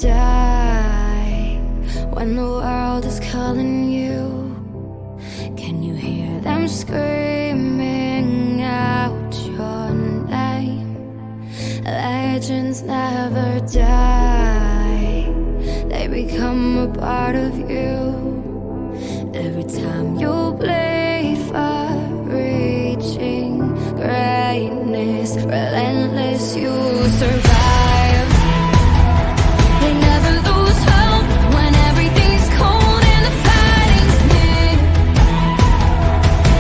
die when the world is calling you? Can you hear them screaming out your name? Legends never die, they become a part of you. Every time you bleed for reaching greatness, relentless, you survive. They never lose hope when everything's cold and the fighting's near.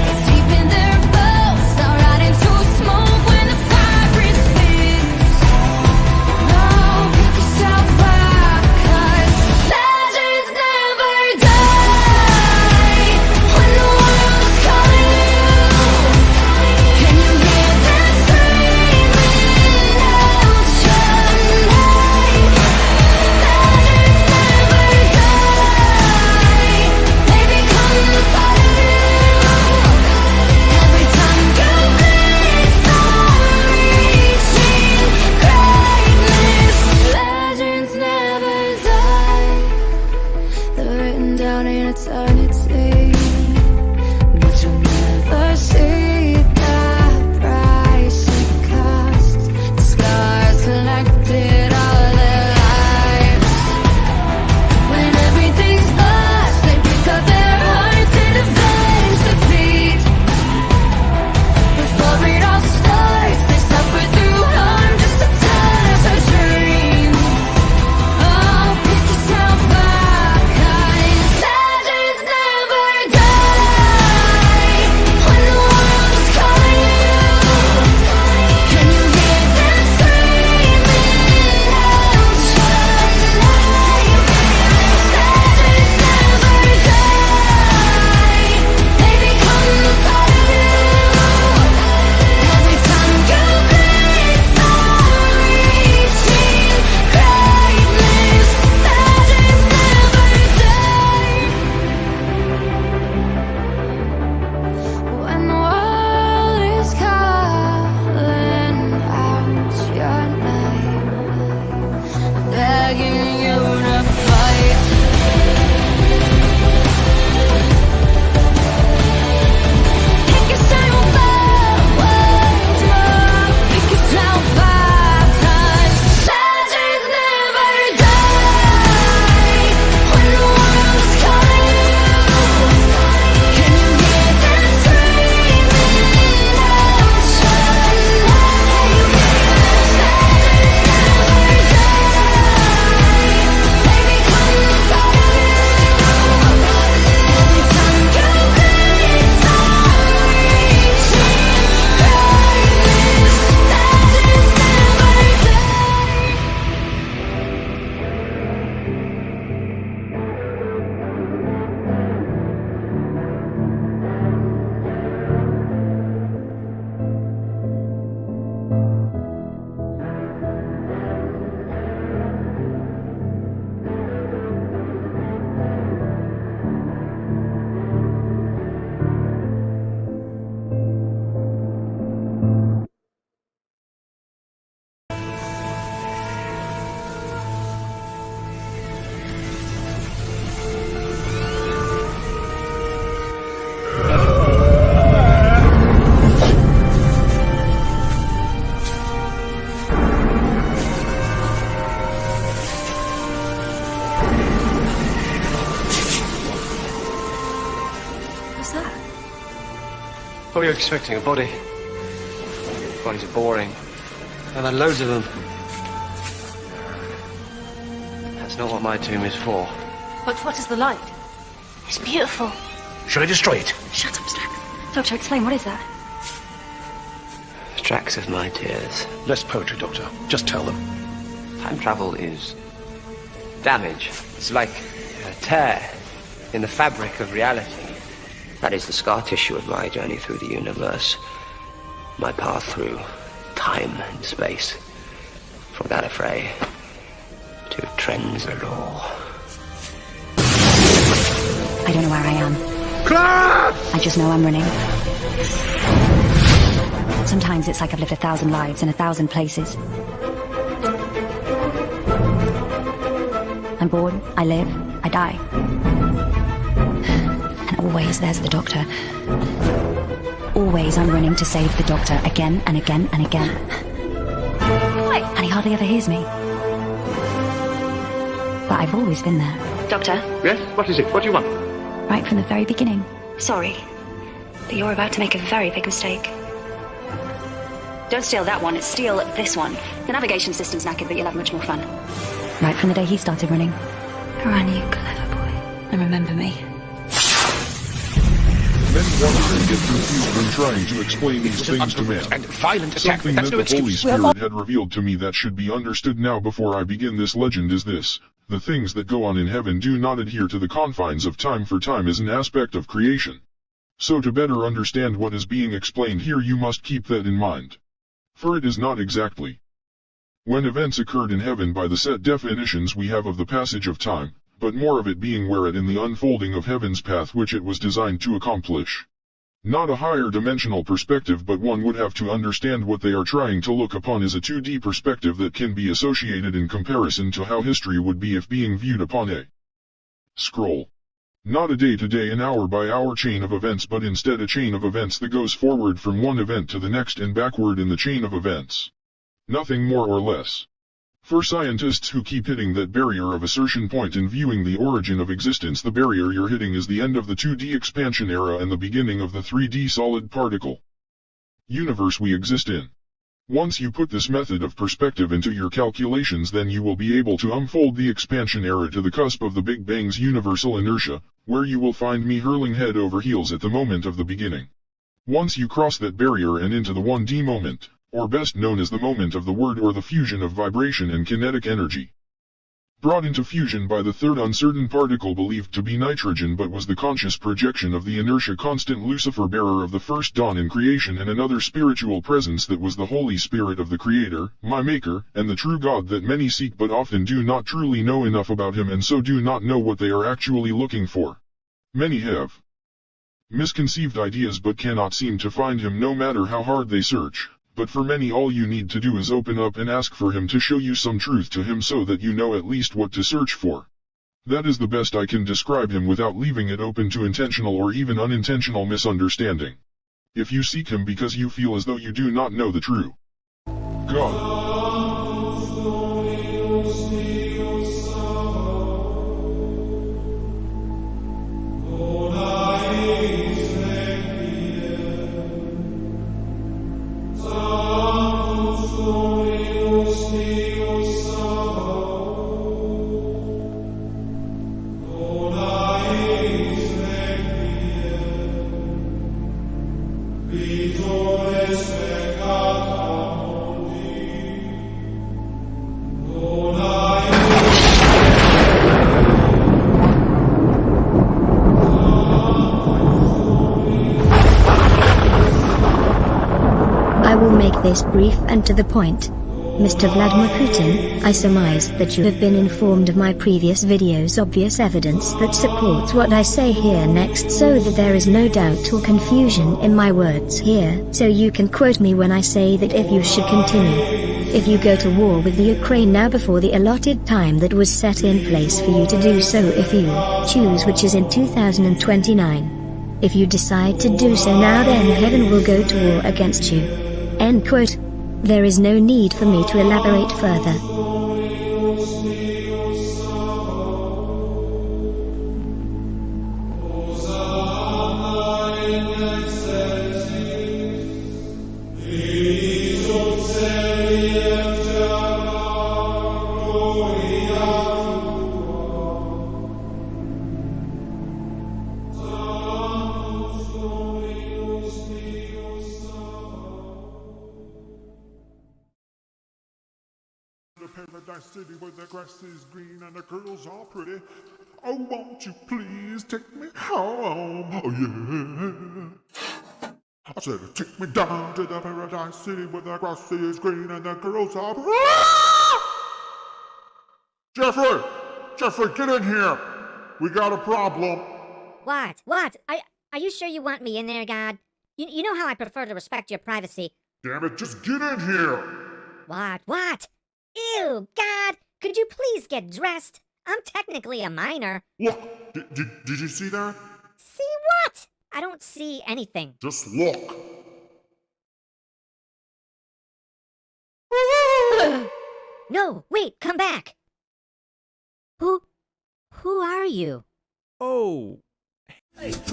It's deep in their bones, they'll rot into smoke when the fire is fierce. No, pick yourself up, 'cause legends never die when the world is calling you. Can you hear them screaming out your name? Legends never die, they become a part of you. Every time you bleed for reaching greatness, legends never die. They're written down in eternity, but you'll never see the price it cost. The scars collected all their lives. When everything's lost, they pick up their hearts and avenge defeat. Before it all starts, they suffer through harm just to touch a dream. Oh, pick yourself up, 'cause legends never die when the world is calling you. Can you hear them screaming out your name? Legends never die, they become a part of you. Every time you bleed for reaching greatness, legends never die. When the world is calling out your name, begging you to fight. Pick yourself up, pick yourself up, 'cause legends never die when the world is calling you. Can you hear them screaming out your name? Legends never die, they become a part of you. Every time you bleed for reaching greatness, legends never die. What's that? What were you expecting? A body? Bodies are boring. And there are loads of them. That's not what my tomb is for. But what is the light? It's beautiful. Should I destroy it? Shut up, Strack. Doctor, explain, what is that? Tracks of my tears. Less poetry, Doctor. Just tell them. Time travel is damage. It's like a tear in the fabric of reality. That is the scar tissue of my journey through the universe. My path through time and space. From Gallifrey to Trenzalore. I don't know where I am. Clara! I just know I'm running. Sometimes it's like I've lived 1,000 lives in 1,000 places. I'm born, I live, I die. And always there's the Doctor. Always I'm running to save the Doctor again and again and again. And he hardly ever hears me. But I've always been there. Doctor? Yes? What is it? What do you want? Right from the very beginning. Sorry, but you're about to make a very big mistake. Don't steal that one, steal this one. The navigation system's knackered, but you'll have much more fun. Right from the day he started running. Run, you clever boy. And remember me. Men wonder and get confused when trying to explain these things to men. And violent attack. Something That's that no the Holy excuse. Spirit had revealed to me that should be understood now before I begin this legend is this. The things that go on in heaven do not adhere to the confines of time, for time is an aspect of creation. So to better understand what is being explained here, you must keep that in mind. For it is not exactly when events occurred in heaven by the set definitions we have of the passage of time, but more of it being where it in the unfolding of heaven's path which it was designed to accomplish. Not a higher dimensional perspective, but one would have to understand what they are trying to look upon is a 2D perspective that can be associated in comparison to how history would be if being viewed upon a scroll. Not a day-to-day and hour-by-hour chain of events, but instead a chain of events that goes forward from one event to the next and backward in the chain of events. Nothing more or less. For scientists who keep hitting that barrier of assertion point in viewing the origin of existence, the barrier you're hitting is the end of the 2D expansion era and the beginning of the 3D solid particle universe we exist in. Once you put this method of perspective into your calculations, then you will be able to unfold the expansion era to the cusp of the Big Bang's universal inertia, where you will find me hurling head over heels at the moment of the beginning. Once you cross that barrier and into the 1D moment, or best known as the moment of the word or the fusion of vibration and kinetic energy, brought into fusion by the third uncertain particle believed to be nitrogen, but was the conscious projection of the inertia constant Lucifer, bearer of the first dawn in creation, and another spiritual presence that was the Holy Spirit of the Creator, my Maker, and the true God that many seek but often do not truly know enough about him, and so do not know what they are actually looking for. Many have misconceived ideas but cannot seem to find him no matter how hard they search. But for many, all you need to do is open up and ask for him to show you some truth to him so that you know at least what to search for. That is the best I can describe him without leaving it open to intentional or even unintentional misunderstanding. If you seek him because you feel as though you do not know the true God, I will make this brief and to the point. Mr. Vladimir Putin, I surmise that you have been informed of my previous videos' obvious evidence that supports what I say here next, so that there is no doubt or confusion in my words here, so you can quote me when I say that if you should continue, if you go to war with the Ukraine now before the allotted time that was set in place for you to do so, if you choose, which is in 2029. If you decide to do so now, then heaven will go to war against you. End quote. There is no need for me to elaborate further. Paradise city where the grass is green and the girls are pretty. Oh, won't you please take me home? Oh, yeah. I said, take me down to the paradise city where the grass is green and the girls are pretty. Jeffrey! Jeffrey, get in here! We got a problem. What? What? Are you sure you want me in there, God? You know how I prefer to respect your privacy. Damn it, just get in here! What? What? Ew, God! Could you please get dressed? I'm technically a minor. Look, did you see that? See what? I don't see anything. Just look. No, wait, come back. Who are you? Oh.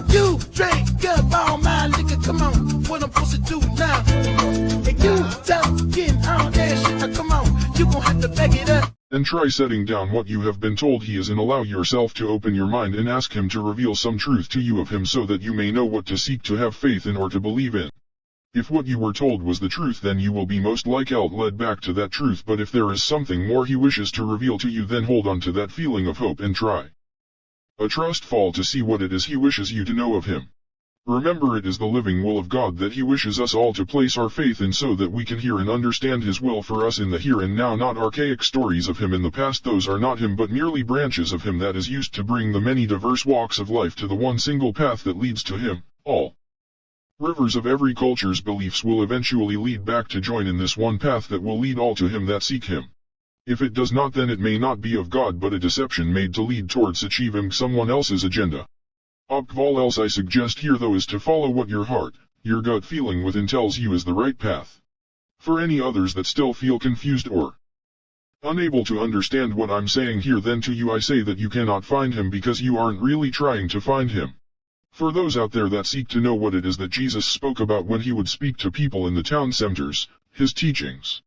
You drink up all my liquor, come on, what I'm supposed to do now? And you stop getting all that shit, come on, you gon' have to back it up. And try setting down what you have been told he is and allow yourself to open your mind and ask him to reveal some truth to you of him so that you may know what to seek to have faith in or to believe in. If what you were told was the truth, then you will be most likely led back to that truth, but if there is something more he wishes to reveal to you, then hold on to that feeling of hope and try a trust fall to see what it is he wishes you to know of him. Remember, it is the living will of God that he wishes us all to place our faith in so that we can hear and understand his will for us in the here and now, not archaic stories of him in the past. Those are not him but merely branches of him that is used to bring the many diverse walks of life to the one single path that leads to him. All rivers of every culture's beliefs will eventually lead back to join in this one path that will lead all to him that seek him. If it does not, then it may not be of God but a deception made to lead towards achieving someone else's agenda. All else I suggest here though is to follow what your heart, your gut feeling within tells you is the right path. For any others that still feel confused or unable to understand what I'm saying here, then to you I say that you cannot find him because you aren't really trying to find him. For those out there that seek to know what it is that Jesus spoke about when he would speak to people in the town centers, his teachings.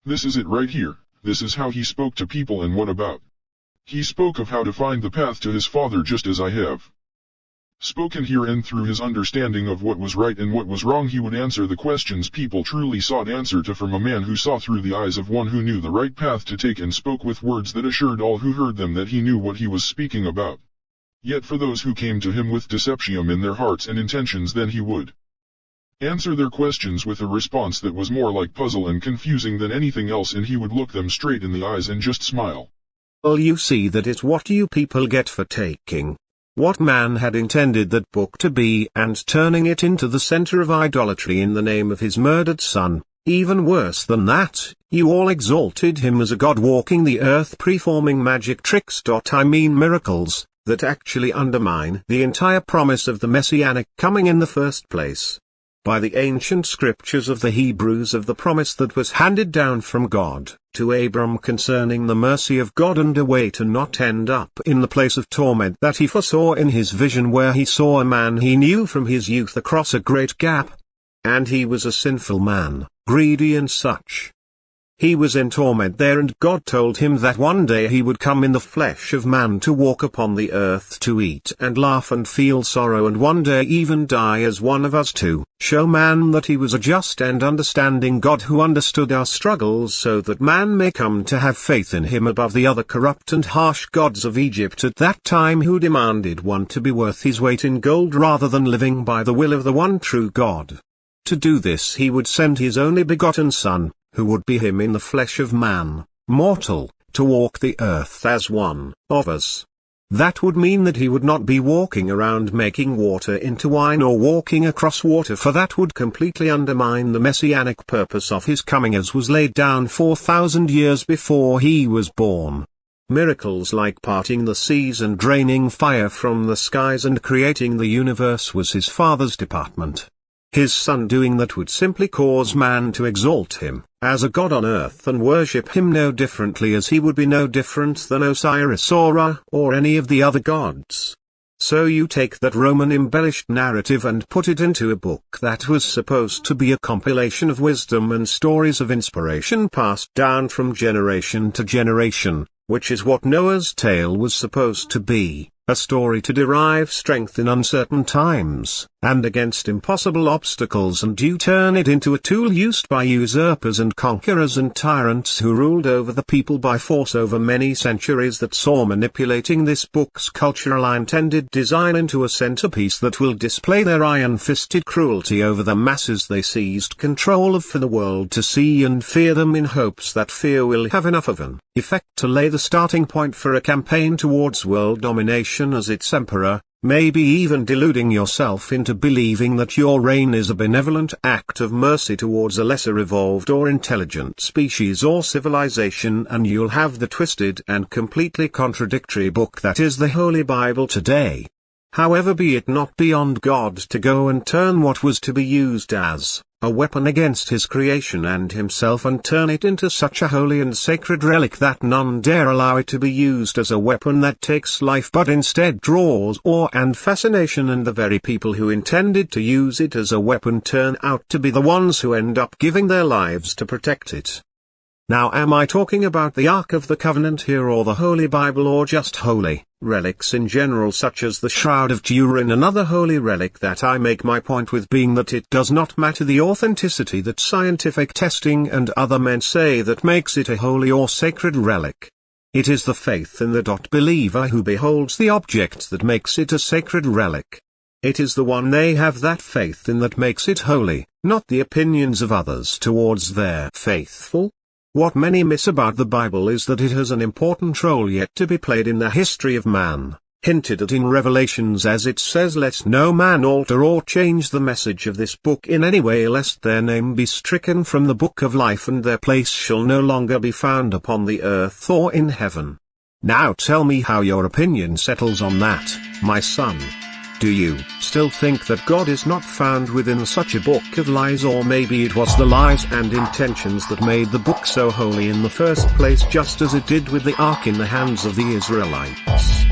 This is it right here. This is how he spoke to people and what about. He spoke of how to find the path to his Father just as I have spoken here, and through his understanding of what was right and what was wrong he would answer the questions people truly sought answer to from a man who saw through the eyes of one who knew the right path to take and spoke with words that assured all who heard them that he knew what he was speaking about. Yet for those who came to him with deception in their hearts and intentions, then he would answer their questions with a response that was more like puzzle and confusing than anything else, and he would look them straight in the eyes and just smile. Well, you see, that is what you people get for taking what man had intended that book to be and turning it into the center of idolatry in the name of his murdered son. Even worse than that, you all exalted him as a god walking the earth, performing magic tricks. I mean miracles, that actually undermine the entire promise of the messianic coming in the first place. By the ancient scriptures of the Hebrews, of the promise that was handed down from God to Abram concerning the mercy of God and a way to not end up in the place of torment that he foresaw in his vision, where he saw a man he knew from his youth across a great gap. And he was a sinful man, greedy and such. He was in torment there, and God told him that one day he would come in the flesh of man to walk upon the earth, to eat and laugh and feel sorrow, and one day even die as one of us, to show man that he was a just and understanding God who understood our struggles, so that man may come to have faith in him above the other corrupt and harsh gods of Egypt at that time, who demanded one to be worth his weight in gold rather than living by the will of the one true God. To do this he would send his only begotten Son, who would be him in the flesh of man, mortal, to walk the earth as one of us. That would mean that he would not be walking around making water into wine or walking across water, for that would completely undermine the messianic purpose of his coming as was laid down 4,000 years before he was born. Miracles like parting the seas and draining fire from the skies and creating the universe was his Father's department. His Son doing that would simply cause man to exalt him as a god on earth and worship him no differently as he would be no different than Osiris or Ra or any of the other gods. So you take that Roman embellished narrative and put it into a book that was supposed to be a compilation of wisdom and stories of inspiration passed down from generation to generation, which is what Noah's tale was supposed to be. A story to derive strength in uncertain times, and against impossible obstacles, and you turn it into a tool used by usurpers and conquerors and tyrants who ruled over the people by force over many centuries, that saw manipulating this book's cultural intended design into a centerpiece that will display their iron-fisted cruelty over the masses they seized control of for the world to see and fear them, in hopes that fear will have enough of an effect to lay the starting point for a campaign towards world domination as its emperor, maybe even deluding yourself into believing that your reign is a benevolent act of mercy towards a lesser evolved or intelligent species or civilization, and you'll have the twisted and completely contradictory book that is the Holy Bible today. However, be it not beyond God to go and turn what was to be used as a weapon against his creation and himself and turn it into such a holy and sacred relic that none dare allow it to be used as a weapon that takes life but instead draws awe and fascination, and the very people who intended to use it as a weapon turn out to be the ones who end up giving their lives to protect it. Now, am I talking about the Ark of the Covenant here, or the Holy Bible, or just holy relics in general such as the Shroud of Turin? Another holy relic that I make my point with being that it does not matter the authenticity that scientific testing and other men say that makes it a holy or sacred relic. It is the faith in the believer who beholds the object that makes it a sacred relic. It is the one they have that faith in that makes it holy, not the opinions of others towards their faithful. What many miss about the Bible is that it has an important role yet to be played in the history of man, hinted at in Revelations, as it says, "Let no man alter or change the message of this book in any way, lest their name be stricken from the book of life, and their place shall no longer be found upon the earth or in heaven." Now tell me how your opinion settles on that, my son. Do you still think that God is not found within such a book of lies, or maybe it was the lies and intentions that made the book so holy in the first place, just as it did with the ark in the hands of the Israelites?